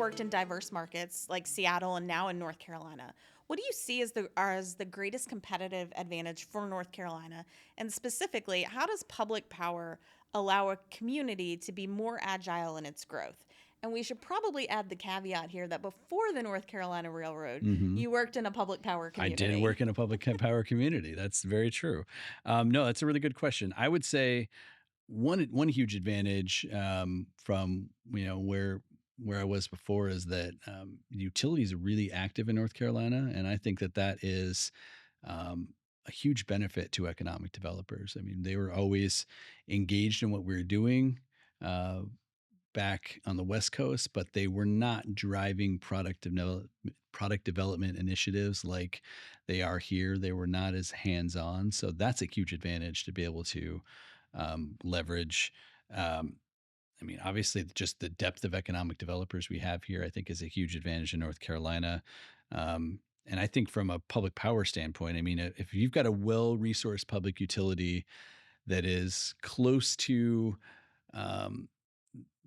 worked in diverse markets like Seattle and now in North Carolina. What do you see as the greatest competitive advantage for North Carolina? And specifically, how does public power allow a community to be more agile in its growth? And we should probably add the caveat here that before the North Carolina Railroad, Hmm. you worked in a public power I did community. work in a public power community. That's very true. No, that's a really good question. I would say one huge advantage from where I was before is that utilities are really active in North Carolina, and I think that is um, a huge benefit to economic developers. I mean, they were always engaged in what we were doing. Uh, Back on the West Coast, but they were not driving product development initiatives like they are here. They were not as hands on. So that's a huge advantage to be able to leverage. Um, I mean, obviously, just the depth of economic developers we have here, I think, is a huge advantage in North Carolina. And I think from a public power standpoint, I mean, if you've got a well resourced public utility that is close to um,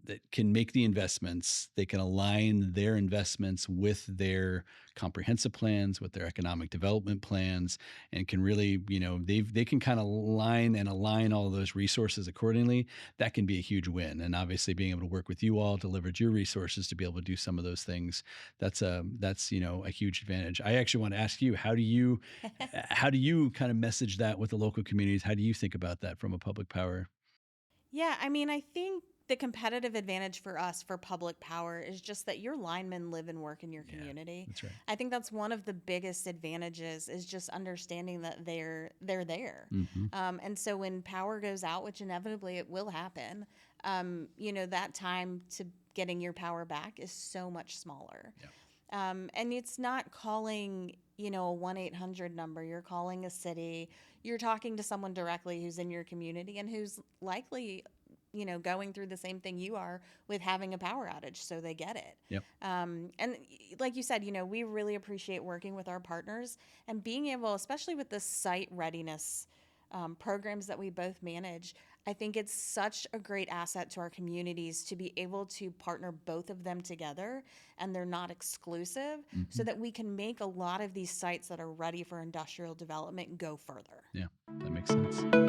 that can make the investments, they can align their investments with their comprehensive plans, with their economic development plans, and can really, they can kind of line and align all of those resources accordingly. That can be a huge win. And obviously being able to work with you all to leverage your resources to be able to do some of those things, that's a huge advantage. I actually want to ask you, how do you kind of message that with the local communities? How do you think about that from a public power? Yeah, I mean, I think the competitive advantage for us for public power is just that your linemen live and work in your Yeah, community. that's right. I think that's one of the biggest advantages is just understanding that they're there. Hmm. And so when power goes out, which inevitably it will happen, that time to getting your power back is so much smaller. Yeah. And it's not calling, a 1-800 number. You're calling a city. You're talking to someone directly who's in your community and who's likely, going through the same thing you are with having a power outage, so they get it. Yep. And like you said, we really appreciate working with our partners and being able, especially with the site readiness programs that we both manage. I think it's such a great asset to our communities to be able to partner both of them together, and they're not exclusive, so Hmm. that we can make a lot of these sites that are ready for industrial development go further. Yeah, that makes sense.